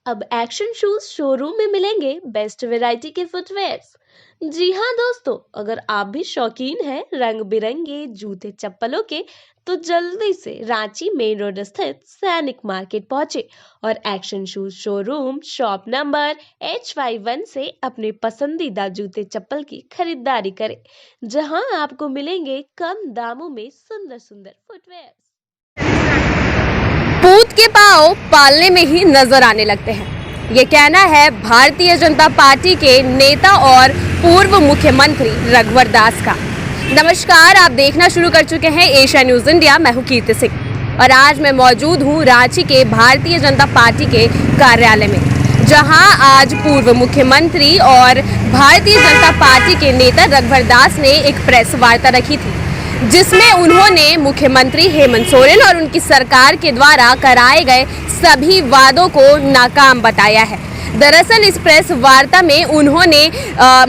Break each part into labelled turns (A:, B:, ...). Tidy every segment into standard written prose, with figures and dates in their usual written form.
A: अब action shoes showroom में मिलेंगे बेस्ट वैरायटी के फुटवेयर्स। जी हाँ दोस्तों, अगर आप भी शौकीन हैं रंग बिरंगे जूते चप्पलों के, तो जल्दी से रांची मेन रोड स्थित सैनिक मार्केट पहुंचे और action shoes showroom shop number H51 से अपने पसंदीदा जूते चप्पल की खरीदारी करें, जहां आपको मिलेंगे कम दामों में सुंदर सुंदर फुटवेयर।
B: पूत के पांव पालने में ही नजर आने लगते हैं, ये कहना है भारतीय जनता पार्टी के नेता और पूर्व मुख्यमंत्री रघुवर दास का। नमस्कार, आप देखना शुरू कर चुके हैं एशिया न्यूज इंडिया। मैं हूं कीर्ति सिंह और आज मैं मौजूद हूं रांची के भारतीय जनता पार्टी के कार्यालय में, जहां आज पूर्व मुख्यमंत्री और भारतीय जनता पार्टी के नेता रघुवर दास ने एक प्रेस वार्ता रखी थी, जिसमें उन्होंने मुख्यमंत्री हेमंत सोरेन और उनकी सरकार के द्वारा कराए गए सभी वादों को नाकाम बताया है। दरअसल इस प्रेस वार्ता में उन्होंने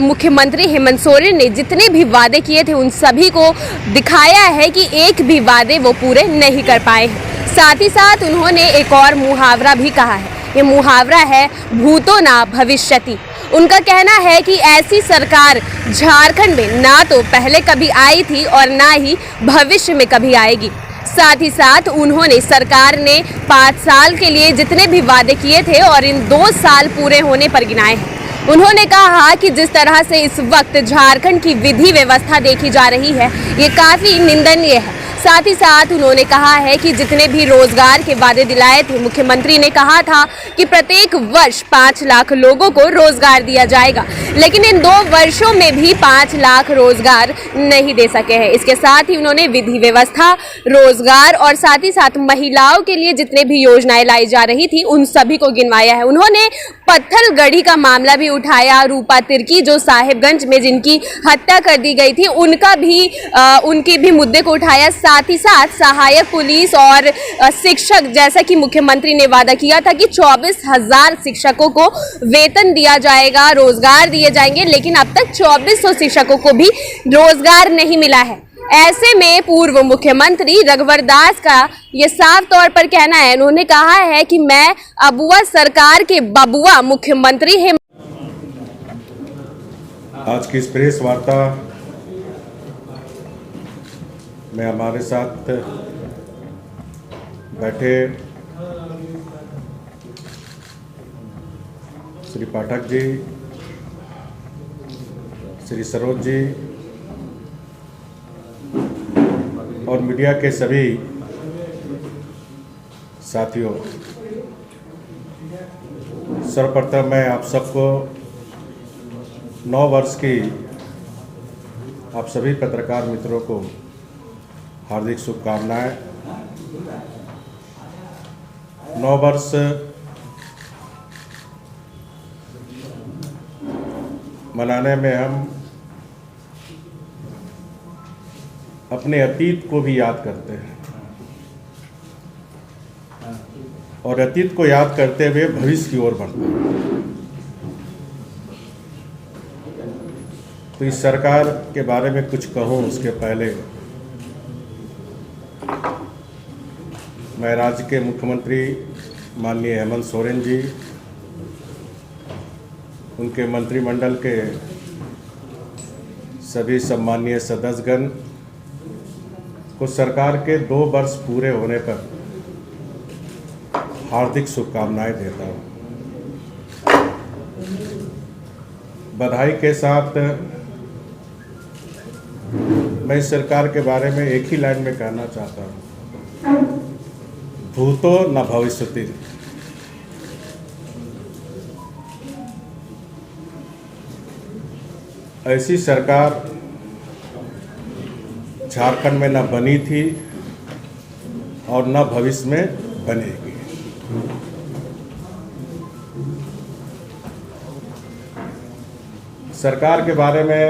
B: मुख्यमंत्री हेमंत सोरेन ने जितने भी वादे किए थे उन सभी को दिखाया है कि एक भी वादे वो पूरे नहीं कर पाए हैं। साथ ही साथ उन्होंने एक और मुहावरा भी कहा है, ये मुहावरा है भूतो ना भविष्यति। उनका कहना है कि ऐसी सरकार झारखंड में ना तो पहले कभी आई थी और ना ही भविष्य में कभी आएगी। साथ ही साथ उन्होंने सरकार ने 5 साल के लिए जितने भी वादे किए थे और इन 2 साल पूरे होने पर गिनाए हैं। उन्होंने कहा कि जिस तरह से इस वक्त झारखंड की विधि व्यवस्था देखी जा रही है, ये काफ़ी निंदनीय है। साथ ही साथ उन्होंने कहा है कि जितने भी रोजगार के वादे दिलाए थे, मुख्यमंत्री ने कहा था कि प्रत्येक वर्ष 5 लाख लोगों को रोजगार दिया जाएगा, लेकिन इन 2 वर्षों में भी 5 लाख रोजगार नहीं दे सके हैं। इसके साथ ही उन्होंने विधि व्यवस्था, रोजगार और साथ ही साथ महिलाओं के लिए जितने भी योजनाएं लाई जा रही थी उन सभी को गिनवाया है। उन्होंने पत्थलगढ़ी का मामला भी उठाया, रूपा तिर्की जो साहिबगंज में जिनकी हत्या कर दी गई थी उनके भी मुद्दे को उठाया। साथ ही साथ सहायक पुलिस और शिक्षक, जैसा कि मुख्यमंत्री ने वादा किया था कि 24,000 शिक्षकों को वेतन दिया जाएगा, रोजगार दिए जाएंगे, लेकिन अब तक 2400 शिक्षकों को भी रोजगार नहीं मिला है। ऐसे में पूर्व मुख्यमंत्री रघुवर दास का ये साफ तौर पर कहना है, उन्होंने कहा है कि मैं अबुआ सरकार के बबुआ मुख्यमंत्री हैं।
C: आज की इस प्रेस वार्ता में हमारे साथ बैठे श्री पाठक जी, श्री सरोज जी और मीडिया के सभी साथियों, सर्वप्रथम मैं आप सबको 9 वर्ष की आप सभी पत्रकार मित्रों को हार्दिक शुभकामनाएं। 9 वर्ष मनाने में हम अपने अतीत को भी याद करते हैं और अतीत को याद करते हुए भविष्य की ओर बढ़ते हैं। तो इस सरकार के बारे में कुछ कहूँ उसके पहले मैं राज्य के मुख्यमंत्री माननीय हेमंत सोरेन जी, उनके मंत्रिमंडल के सभी सम्मानीय सदस्यगण को सरकार के 2 वर्ष पूरे होने पर हार्दिक शुभकामनाएं देता हूं। बधाई के साथ मैं इस सरकार के बारे में एक ही लाइन में कहना चाहता हूं, भूतो न भविष्यति। ऐसी सरकार झारखंड में न बनी थी और न भविष्य में बनेगी। सरकार के बारे में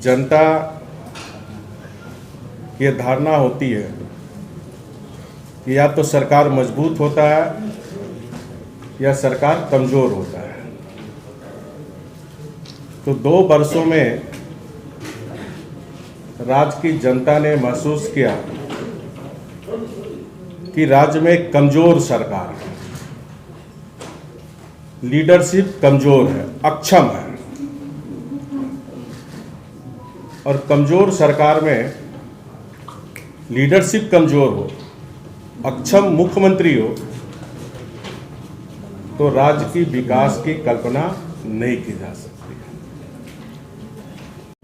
C: जनता की धारणा होती है कि या तो सरकार मजबूत होता है या सरकार कमज़ोर होता है। तो 2 वर्षों में राज्य की जनता ने महसूस किया कि राज्य में कमजोर सरकार है, लीडरशिप कमजोर है, अक्षम है। और कमजोर सरकार में लीडरशिप कमजोर हो, अक्षम मुख्यमंत्री हो, तो राज्य की विकास की कल्पना नहीं की जा सकती है।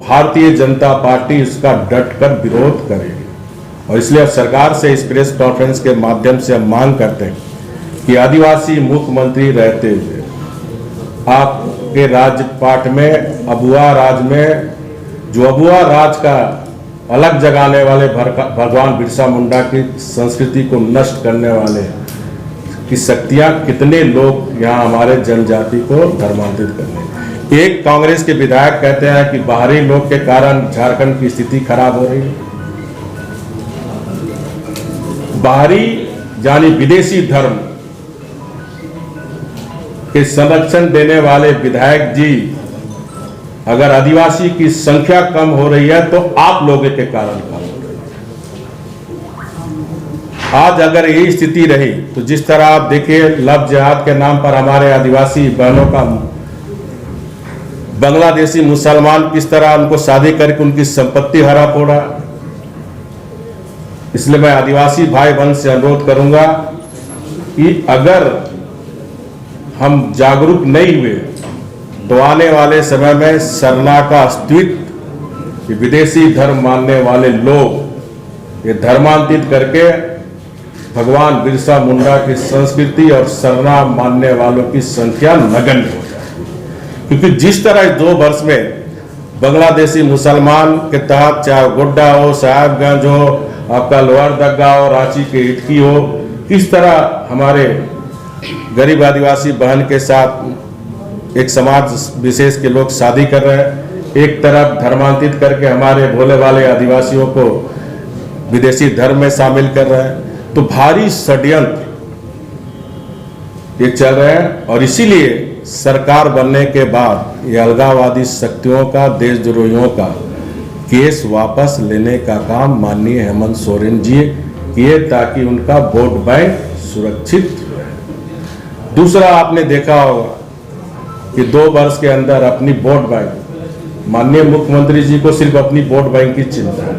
C: भारतीय जनता पार्टी इसका डटकर विरोध करेगी और इसलिए सरकार से इस प्रेस कॉन्फ्रेंस के माध्यम से हम मांग करते हैं कि आदिवासी मुख्यमंत्री रहते हुए आपके राजपाट में, अबुआ राज में, जो अबुआ राज का अलग जगाने वाले भगवान बिरसा मुंडा की संस्कृति को नष्ट करने वाले की शक्तियां, कितने लोग यहाँ हमारे जनजाति को धर्मांतरित करने। एक कांग्रेस के विधायक कहते हैं कि बाहरी लोग के कारण झारखंड की स्थिति खराब हो रही है। बाहरी यानी विदेशी धर्म के संरक्षण देने वाले विधायक जी, अगर आदिवासी की संख्या कम हो रही है तो आप लोगों के कारण कम हो रही है। आज अगर यही स्थिति रही तो जिस तरह आप देखिए, लव जिहाद के नाम पर हमारे आदिवासी बहनों का बांग्लादेशी मुसलमान किस तरह उनको शादी करके उनकी संपत्ति हड़प हो रहा। इसलिए मैं आदिवासी भाई बहन से अनुरोध करूंगा कि अगर हम जागरूक नहीं हुए तो आने वाले समय में सरना का अस्तित्व विदेशी धर्म मानने वाले लोग ये धर्मांतरित करके भगवान बिरसा मुंडा की संस्कृति और सरना मानने वालों की संख्या नगण्य हो जाएगी। क्योंकि जिस तरह 2 वर्ष में बांग्लादेशी मुसलमान के तहत, चाहे गोड्डा हो, साहेबगंज हो, आपका लोअर दग्गा हो, रांची के इटकी हो, किस तरह हमारे गरीब आदिवासी बहन के साथ एक समाज विशेष के लोग शादी कर रहे हैं। एक तरफ धर्मांतरित करके हमारे भोले वाले आदिवासियों को विदेशी धर्म में शामिल कर रहे हैं। तो भारी षड्यंत्र ये चल रहे हैं और इसीलिए सरकार बनने के बाद ये अलगाववादी शक्तियों का, देशद्रोहियों का केस वापस लेने का काम माननीय हेमंत सोरेन जी किए ताकि उनका वोट बैंक सुरक्षित रहे। दूसरा, आपने देखा होगा कि 2 वर्ष के अंदर अपनी वोट बैंक, माननीय मुख्यमंत्री जी को सिर्फ अपनी वोट बैंक की चिंता है।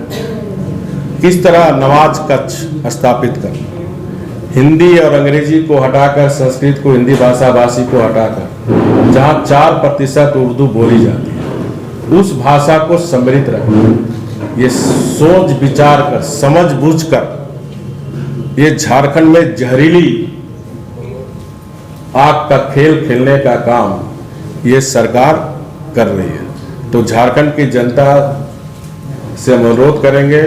C: किस तरह नमाज कक्ष स्थापित कर, हिंदी और अंग्रेजी को हटाकर, संस्कृत को, हिंदी भाषा भाषी को हटाकर, जहां 4% उर्दू बोली जाती है, उस भाषा को समृद्ध रखना, ये सोच विचार कर, समझ बूझ कर ये झारखंड में जहरीली आग का खेल खेलने का काम ये सरकार कर रही है। तो झारखंड की जनता से हम अनुरोध करेंगे,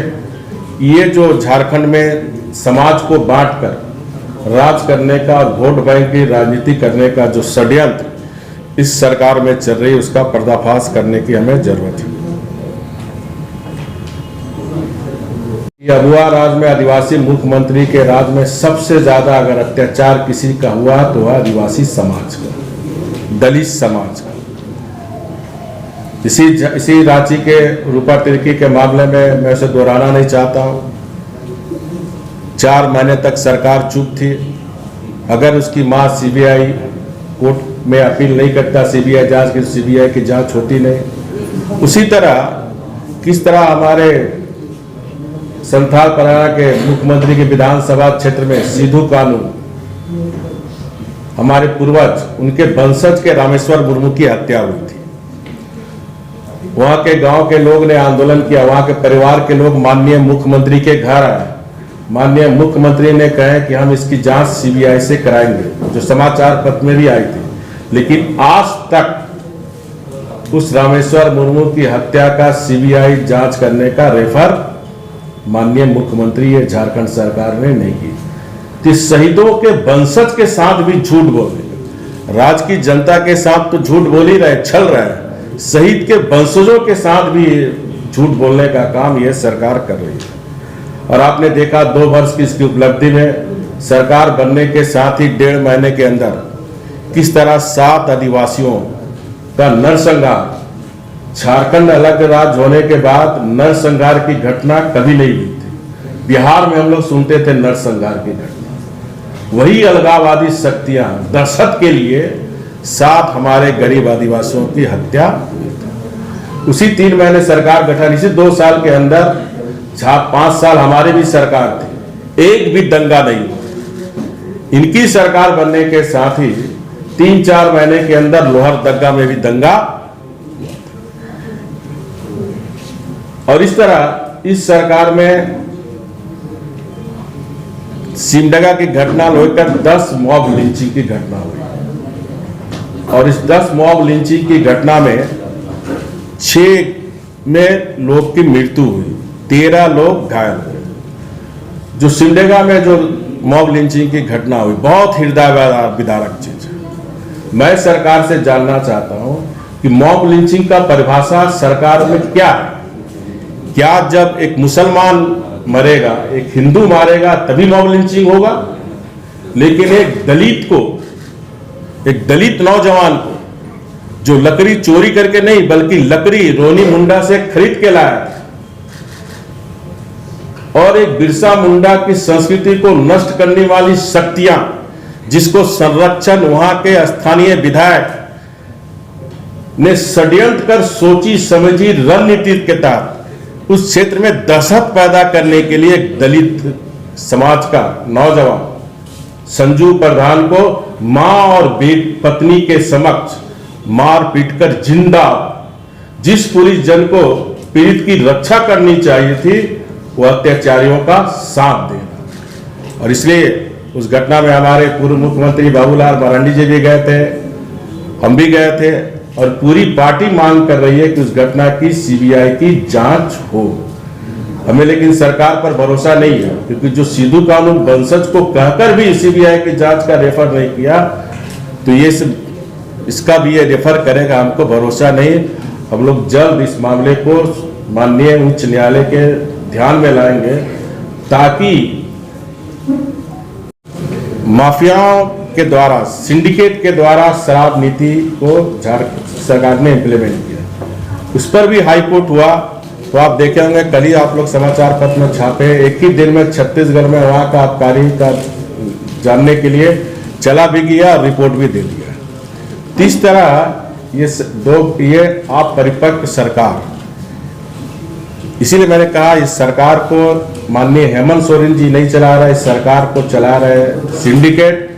C: ये जो झारखंड में समाज को बांटकर राज करने का, वोट बैंक की राजनीति करने का जो षड्यंत्र इस सरकार में चल रही है, उसका पर्दाफाश करने की हमें जरूरत है। अबुआ राज में, आदिवासी मुख्यमंत्री के राज में सबसे ज्यादा अगर अत्याचार किसी का हुआ तो है आदिवासी समाज का, दलित समाज का। इसी रांची के रूपा तिर्की के मामले में मैं उसे दोहराना नहीं चाहता हूं। 4 महीने तक सरकार चुप थी। अगर उसकी मां सीबीआई कोर्ट में अपील नहीं करता सीबीआई जांच की, सीबीआई की जांच होती नहीं। उसी तरह किस तरह हमारे संथाल परगना के मुख्यमंत्री के विधानसभा क्षेत्र में सिद्धू कानू, हमारे पूर्वज, उनके वंशज के रामेश्वर मुर्मू की हत्या हुई थी। वहां के गांव के लोग ने आंदोलन किया, वहां के परिवार के लोग माननीय मुख्यमंत्री के घर आए। माननीय मुख्यमंत्री ने कहा कि हम इसकी जांच सीबीआई से कराएंगे, जो समाचार पत्र में भी आई थी। लेकिन आज तक उस रामेश्वर मुर्मू की हत्या का सीबीआई जांच करने का रेफर माननीय मुख्यमंत्री ये झारखंड सरकार ने नहीं की। तो शहीदों के वंशज के साथ भी झूठ बोले, राज्य की जनता के साथ तो झूठ बोल ही रहे, छल रहे हैं, शहीद के वंशजों के साथ भी झूठ बोलने का काम ये सरकार कर रही है। और आपने देखा 2 वर्ष की इसकी उपलब्धि में सरकार बनने के साथ ही 1.5 महीने के अंदर किस तरह 7 आदिवासियों का नरसंहार, झारखंड अलग राज्य होने के बाद नरसंहार की घटना कभी नहीं हुई थी। बिहार में हम लोग सुनते थे नरसंहार की घटना। वही अलगाववादी शक्तियां दहशत के लिए साथ हमारे गरीब आदिवासियों की हत्या। उसी 3 महीने सरकार गठन, इसी 2 साल के अंदर 5 साल हमारे भी सरकार थे, एक भी दंगा नहीं हुआ। इनकी सरकार बनने के साथ ही 3-4 महीने के अंदर लोहरदगा में भी दंगा। और इस तरह इस सरकार में सिमडेगा की घटना लेकर 10 मॉब लिंचिंग की घटना हुई और इस 10 मॉब लिंचिंग की घटना में 6 में लोग की मृत्यु हुई, 13 लोग घायल हुए। जो सिमडेगा में जो मॉब लिंचिंग की घटना हुई बहुत हृदय विदारक चीज है। मैं सरकार से जानना चाहता हूं कि मॉब लिंचिंग का परिभाषा सरकार में क्या है? क्या जब एक मुसलमान मरेगा, एक हिंदू मारेगा तभी मॉब लिंचिंग होगा? लेकिन एक दलित नौजवान को जो लकड़ी चोरी करके नहीं बल्कि लकड़ी रोनी मुंडा से खरीद के लाया और एक बिरसा मुंडा की संस्कृति को नष्ट करने वाली शक्तियां जिसको संरक्षण वहां के स्थानीय विधायक ने षड्यंत्र कर सोची समझी रणनीति के तहत उस क्षेत्र में दहशत पैदा करने के लिए एक दलित समाज का नौजवान संजू प्रधान को मां और पत्नी के समक्ष मार पीट कर जिंदा, जिस पुलिस जन को पीड़ित की रक्षा करनी चाहिए थी वो अत्याचारियों का साथ देना। और इसलिए उस घटना में हमारे पूर्व मुख्यमंत्री बाबूलाल मरांडी जी भी गए थे, हम भी गए थे और पूरी पार्टी मांग कर रही है कि उस घटना की सीबीआई की जांच हो। हमें लेकिन सरकार पर भरोसा नहीं है क्योंकि जो सिद्धू कानून वंशज को कहकर भी सीबीआई की जांच का रेफर नहीं किया तो ये इसका भी ये रेफर करेगा, हमको भरोसा नहीं। हम लोग जल्द इस मामले को माननीय उच्च न्यायालय के ध्यान में लाएंगे ताकि माफियाओं के द्वारा, सिंडिकेट के द्वारा शराब नीति को झारखंड सरकार ने इंप्लीमेंट किया, उस पर भी हाई कोर्ट हुआ। तो आप देखे होंगे कल ही आप लोग समाचार पत्र में छापे, एक ही दिन में छत्तीसगढ़ में वहां का आबकारी का जानने के लिए चला भी गया और रिपोर्ट भी दे दिया। तो इस तरह ये आप परिपक्व सरकार, इसीलिए मैंने कहा इस सरकार को माननीय हेमंत सोरेन जी नहीं चला रहे, इस सरकार को चला रहे सिंडिकेट,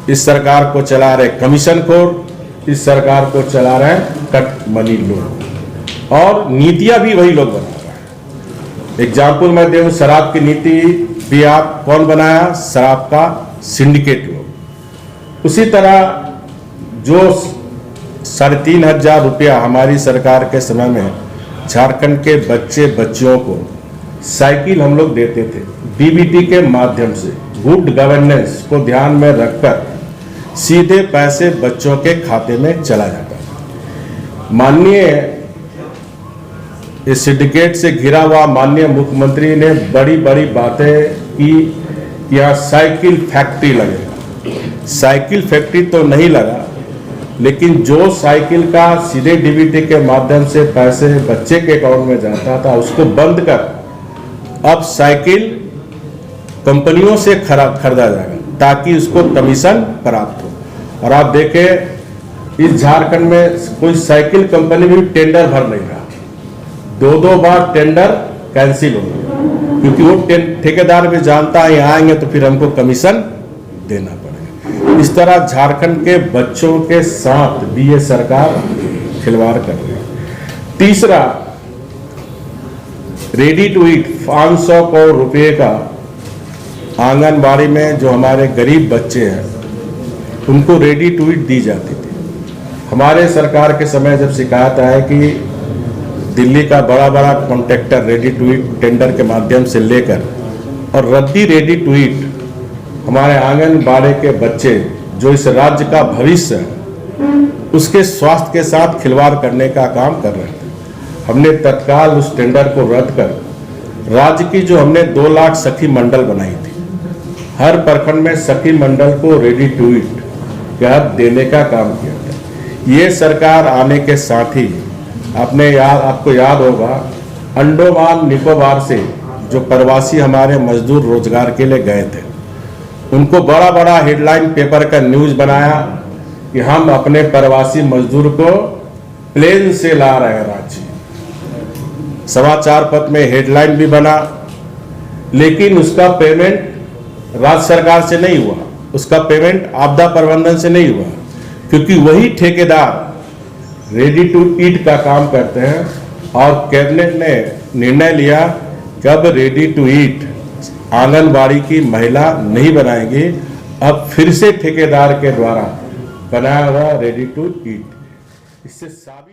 C: इस सरकार को चला रहे कमीशन खोर, इस सरकार को चला रहे कट मनी लोग और नीतियां भी वही लोग बना रहे हैं। एग्जाम्पल मैं दूं, शराब की नीति भी आप कौन बनाया? शराब का सिंडिकेट लोग। उसी तरह जो 3,500 रुपया हमारी सरकार के समय में झारखंड के बच्चियों को साइकिल हम लोग देते थे डीबीटी के माध्यम से, गुड गवर्नेंस को ध्यान में रखकर सीधे पैसे बच्चों के खाते में चला जाता। माननीय इस सिंडिकेट से घिरा हुआ माननीय मुख्यमंत्री ने बड़ी बड़ी बातें की कि यहाँ साइकिल फैक्ट्री लगेगा। साइकिल फैक्ट्री तो नहीं लगा, लेकिन जो साइकिल का सीधे डीबीटी के माध्यम से पैसे बच्चे के अकाउंट में जाता था उसको बंद कर अब साइकिल कंपनियों से खरीदा जाएगा ताकि उसको कमीशन प्राप्त हो। और आप देखें इस झारखंड में कोई साइकिल कंपनी भी टेंडर भर नहीं रहा, 2 बार टेंडर कैंसिल हो गया क्योंकि वो ठेकेदार भी जानता है यहाँ आएंगे तो फिर हमको कमीशन देना पड़ेगा। इस तरह झारखंड के बच्चों के साथ भी ये सरकार खिलवाड़ कर रही है। तीसरा, रेडी टू ईट 500 करोड़ रुपए का आंगनबाड़ी में जो हमारे गरीब बच्चे हैं उनको रेडी टू ईट दी जाती थी। हमारे सरकार के समय जब शिकायत आया कि दिल्ली का बड़ा बड़ा contractor ready to eat tender के माध्यम से लेकर और रद्दी रेडी टू ईट हमारे आंगनबाड़ी के बच्चे जो इस राज्य का भविष्य है उसके स्वास्थ्य के साथ खिलवाड़ करने का काम कर रहे थे। हमने तत्काल उस टेंडर को रद्द कर राज्य की जो हमने 2 लाख सखी मंडल बनाई थी, हर प्रखंड में सखी मंडल को रेडी टू ईट के हक देने का काम किया था। ये सरकार आने के साथ ही आपको याद होगा अंडमान निकोबार से जो प्रवासी हमारे मजदूर रोजगार के लिए गए थे, उनको बड़ा बड़ा हेडलाइन पेपर का न्यूज बनाया कि हम अपने प्रवासी मजदूर को प्लेन से ला रहे हैं रांची। समाचार पत्र में हेडलाइन भी बना, लेकिन उसका पेमेंट राज्य सरकार से नहीं हुआ, उसका पेमेंट आपदा प्रबंधन से नहीं हुआ, क्योंकि वही ठेकेदार रेडी टू ईट का काम करते हैं। और कैबिनेट ने निर्णय लिया कि अब रेडी टू ईट आंगनबाड़ी की महिला नहीं बनाएगी, अब फिर से ठेकेदार के द्वारा बनाया हुआ रेडी टू ईट। इससे साबित